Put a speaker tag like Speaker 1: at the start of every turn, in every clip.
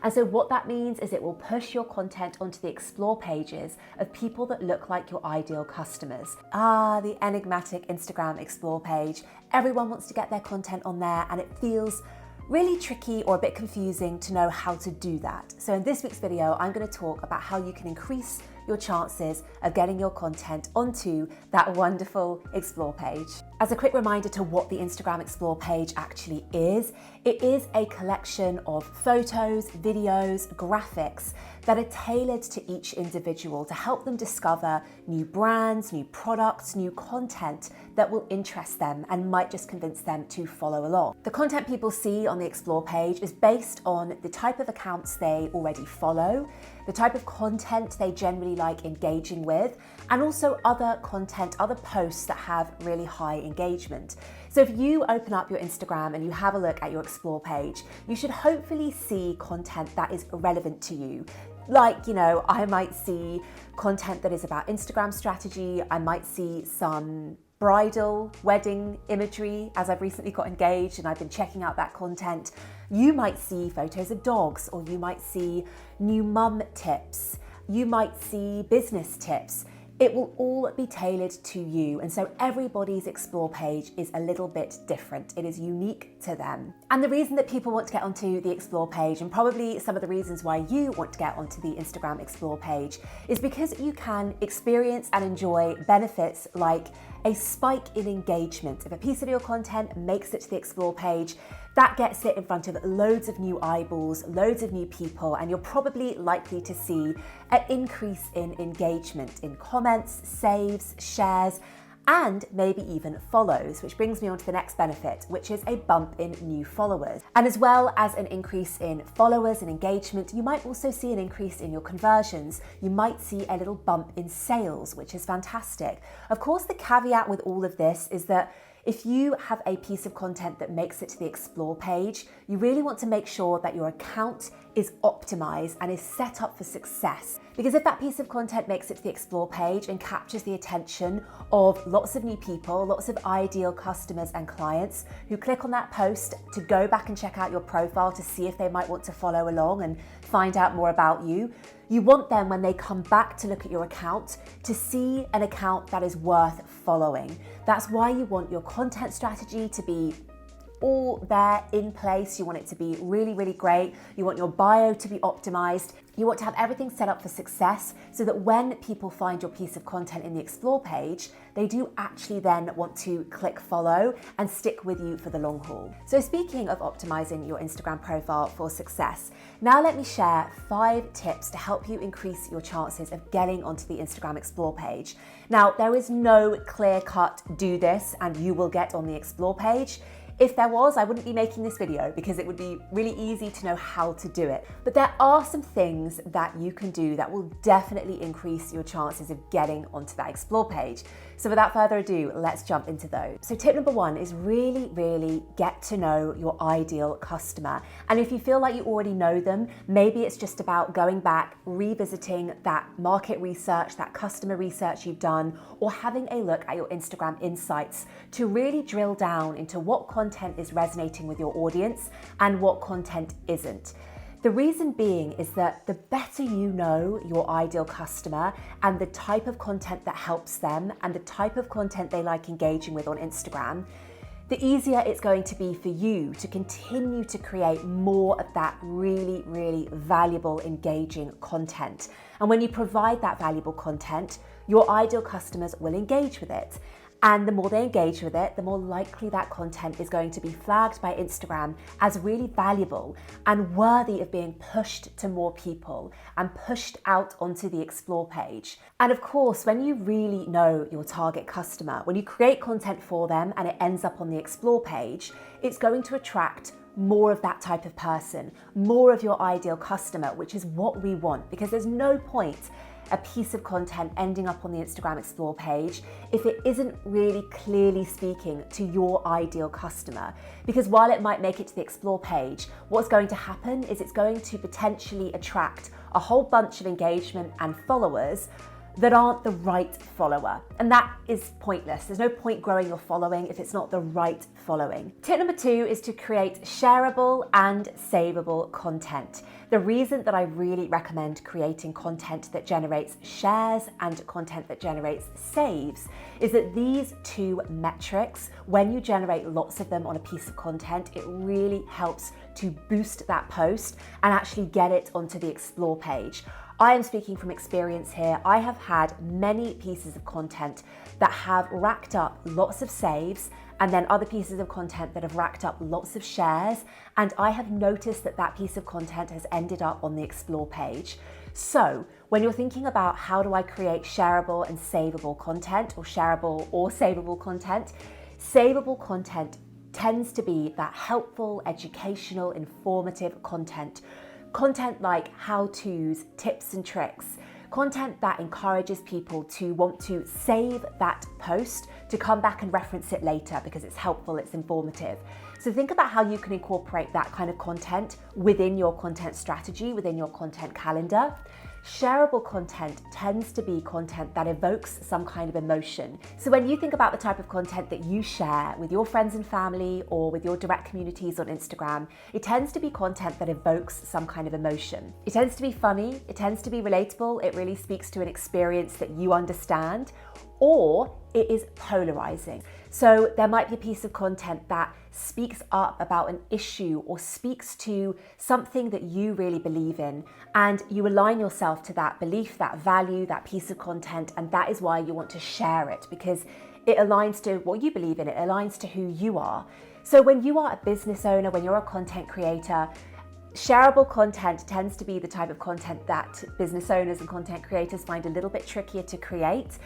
Speaker 1: And so what that means is it will push your content onto the explore pages of people that look like your ideal customers. The enigmatic Instagram explore page. Everyone wants to get their content on there, and it feels really tricky or a bit confusing to know how to do that. So in this week's video, I'm going to talk about how you can increase your chances of getting your content onto that wonderful explore page. As a quick reminder to what the Instagram explore page actually is, it is a collection of photos, videos, graphics that are tailored to each individual to help them discover new brands, new products, new content that will interest them and might just convince them to follow along. The content people see on the explore page is based on the type of accounts they already follow, the type of content they generally like engaging with, and also other content, other posts that have really high engagement. So if you open up your Instagram and you have a look at your explore page, you should hopefully see content that is relevant to you. Like, I might see content that is about Instagram strategy. I might see some bridal, wedding imagery as I've recently got engaged and I've been checking out that content. You might see photos of dogs, or you might see new mum tips. You might see business tips. It will all be tailored to you, and so everybody's explore page is a little bit different. It is unique to them. And the reason that people want to get onto the explore page, and probably some of the reasons why you want to get onto the Instagram explore page, is because you can experience and enjoy benefits like a spike in engagement. If a piece of your content makes it to the explore page, that gets it in front of loads of new eyeballs, loads of new people, and you're probably likely to see an increase in engagement, in comments, saves, shares, and maybe even follows, which brings me on to the next benefit, which is a bump in new followers. And as well as an increase in followers and engagement, you might also see an increase in your conversions. You might see a little bump in sales, which is fantastic. Of course, the caveat with all of this is that if you have a piece of content that makes it to the explore page, you really want to make sure that your account is optimized and is set up for success. Because if that piece of content makes it to the explore page and captures the attention of lots of new people, lots of ideal customers and clients who click on that post to go back and check out your profile to see if they might want to follow along and find out more about you, you want them, when they come back to look at your account, to see an account that is worth following. That's why you want your content strategy to be all there in place. You want it to be really, really great. You want your bio to be optimized. You want to have everything set up for success so that when people find your piece of content in the explore page, they do actually then want to click follow and stick with you for the long haul. So speaking of optimizing your Instagram profile for success, now let me share 5 tips to help you increase your chances of getting onto the Instagram explore page. Now, there is no clear-cut do this and you will get on the explore page. If there was, I wouldn't be making this video because it would be really easy to know how to do it. But there are some things that you can do that will definitely increase your chances of getting onto that explore page. So without further ado, let's jump into those. So tip number 1 is really get to know your ideal customer. And if you feel like you already know them, maybe it's just about going back, revisiting that market research, that customer research you've done, or having a look at your Instagram insights to really drill down into what content is resonating with your audience and what content isn't. The reason being is that the better you know your ideal customer and the type of content that helps them and the type of content they like engaging with on Instagram, the easier it's going to be for you to continue to create more of that really valuable, engaging content. And when you provide that valuable content, your ideal customers will engage with it. And the more they engage with it, the more likely that content is going to be flagged by Instagram as really valuable and worthy of being pushed to more people and pushed out onto the explore page. And of course, when you really know your target customer, when you create content for them and it ends up on the explore page, it's going to attract more of that type of person, more of your ideal customer, which is what we want, because there's no point a piece of content ending up on the Instagram Explore page if it isn't really clearly speaking to your ideal customer. Because while it might make it to the Explore page, what's going to happen is it's going to potentially attract a whole bunch of engagement and followers that aren't the right follower. And that is pointless. There's no point growing your following if it's not the right following. Tip number 2 is to create shareable and saveable content. The reason that I really recommend creating content that generates shares and content that generates saves is that these two metrics, when you generate lots of them on a piece of content, it really helps to boost that post and actually get it onto the explore page. I am speaking from experience here. I have had many pieces of content that have racked up lots of saves, and then other pieces of content that have racked up lots of shares, and I have noticed that that piece of content has ended up on the explore page. So when you're thinking about how do I create shareable and savable content, or shareable or savable content, savable content tends to be that helpful, educational, informative content. Content like how-tos, tips and tricks, content that encourages people to want to save that post to come back and reference it later because it's helpful, it's informative. So think about how you can incorporate that kind of content within your content strategy, within your content calendar. Shareable content tends to be content that evokes some kind of emotion. So when you think about the type of content that you share with your friends and family or with your direct communities on Instagram, it tends to be content that evokes some kind of emotion. It tends to be funny, it tends to be relatable, it really speaks to an experience that you understand, or it is polarizing. So there might be a piece of content that speaks up about an issue or speaks to something that you really believe in, and you align yourself to that belief, that value, that piece of content, and that is why you want to share it, because it aligns to what you believe in, it aligns to who you are. So when you are a business owner, when you're a content creator, shareable content tends to be the type of content that business owners and content creators find a little bit trickier to create.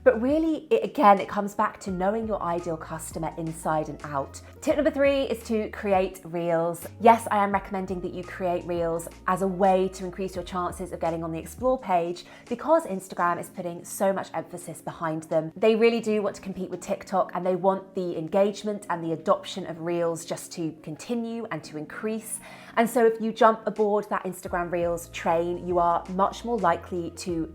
Speaker 1: But really, it comes back to knowing your ideal customer inside and out. Tip number 3 is to create reels. Yes, I am recommending that you create reels as a way to increase your chances of getting on the explore page, because Instagram is putting so much emphasis behind them. They really do want to compete with TikTok, and they want the engagement and the adoption of reels just to continue and to increase. And so if you jump aboard that Instagram Reels train, you are much more likely to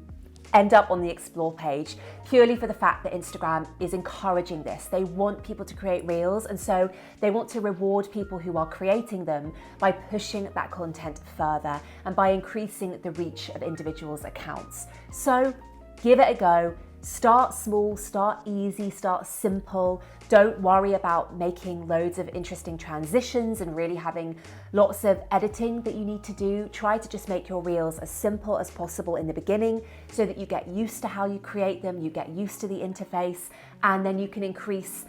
Speaker 1: end up on the explore page, purely for the fact that Instagram is encouraging this. They want people to create reels, and so they want to reward people who are creating them by pushing that content further and by increasing the reach of individuals' accounts. So give it a go. Start small, start easy, start simple. Don't worry about making loads of interesting transitions and really having lots of editing that you need to do. Try to just make your reels as simple as possible in the beginning so that you get used to how you create them, you get used to the interface, and then you can increase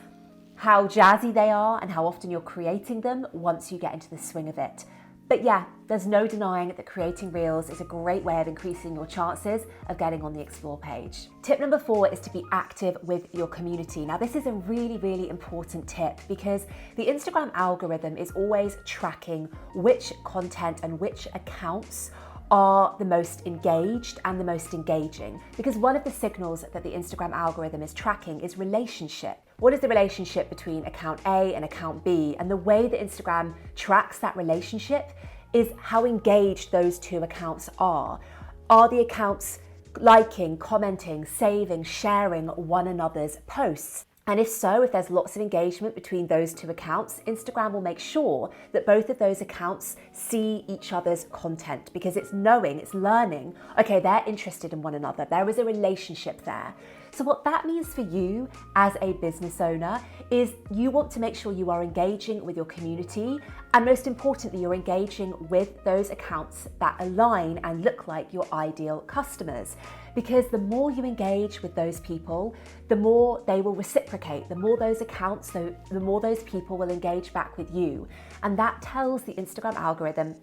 Speaker 1: how jazzy they are and how often you're creating them once you get into the swing of it. But yeah, there's no denying that creating reels is a great way of increasing your chances of getting on the explore page. Tip number 4 is to be active with your community. Now, this is a really, really important tip, because the Instagram algorithm is always tracking which content and which accounts are the most engaged and the most engaging, because one of the signals that the Instagram algorithm is tracking is relationship. What is the relationship between account A and account B? And the way that Instagram tracks that relationship is how engaged those two accounts are. Are the accounts liking, commenting, saving, sharing one another's posts? And if so, if there's lots of engagement between those two accounts, Instagram will make sure that both of those accounts see each other's content, because it's knowing, it's learning, okay, they're interested in one another. There is a relationship there. So what that means for you as a business owner is you want to make sure you are engaging with your community, and most importantly, you're engaging with those accounts that align and look like your ideal customers. Because the more you engage with those people, the more they will reciprocate, the more those accounts, the more those people will engage back with you. And that tells the Instagram algorithm,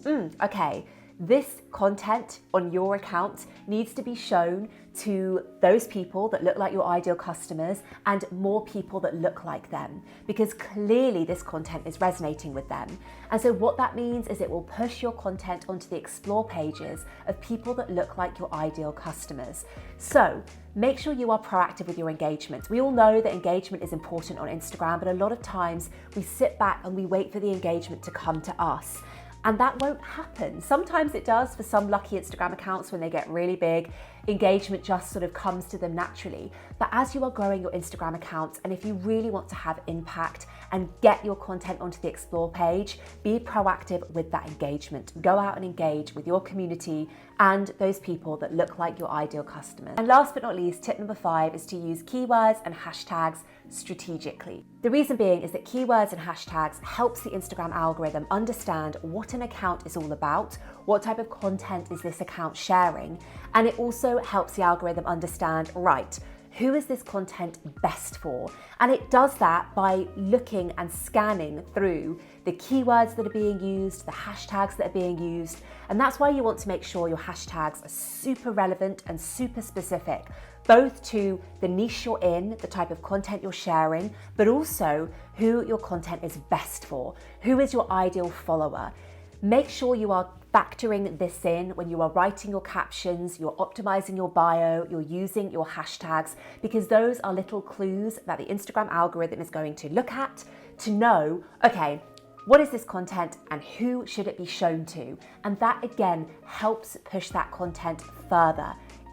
Speaker 1: okay, this content on your account needs to be shown to those people that look like your ideal customers and more people that look like them, because clearly this content is resonating with them. And so what that means is it will push your content onto the explore pages of people that look like your ideal customers. So make sure you are proactive with your engagement. We all know that engagement is important on Instagram, but a lot of times we sit back and we wait for the engagement to come to us. And that won't happen. Sometimes it does for some lucky Instagram accounts when they get really big. engagement just sort of comes to them naturally. But as you are growing your Instagram account, and if you really want to have impact and get your content onto the Explore page, be proactive with that engagement. Go out and engage with your community and those people that look like your ideal customers. And last but not least, tip number 5 is to use keywords and hashtags strategically. The reason being is that keywords and hashtags helps the Instagram algorithm understand what an account is all about, what type of content is this account sharing, and it also helps the algorithm understand, right, who is this content best for? And it does that by looking and scanning through the keywords that are being used, the hashtags that are being used. And that's why you want to make sure your hashtags are super relevant and super specific, both to the niche you're in, the type of content you're sharing, but also who your content is best for. Who is your ideal follower? Make sure you are factoring this in when you are writing your captions, you're optimizing your bio, you're using your hashtags, because those are little clues that the Instagram algorithm is going to look at to know, okay, what is this content and who should it be shown to? And that again helps push that content further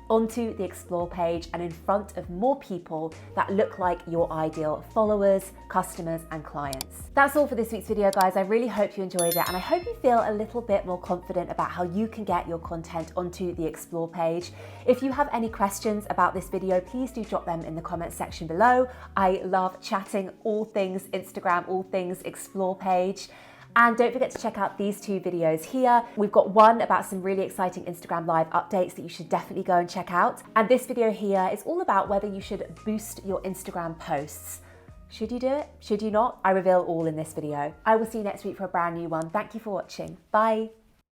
Speaker 1: onto the Explore page and in front of more people that look like your ideal followers, customers, and clients. That's all for this week's video, guys. I really hope you enjoyed it, and I hope you feel a little bit more confident about how you can get your content onto the Explore page. If you have any questions about this video, please do drop them in the comments section below. I love chatting all things Instagram, all things Explore page. And don't forget to check out these 2 videos here. We've got one about some really exciting Instagram live updates that you should definitely go and check out. And this video here is all about whether you should boost your Instagram posts. Should you do it? Should you not? I reveal all in this video. I will see you next week for a brand new one. Thank you for watching. Bye.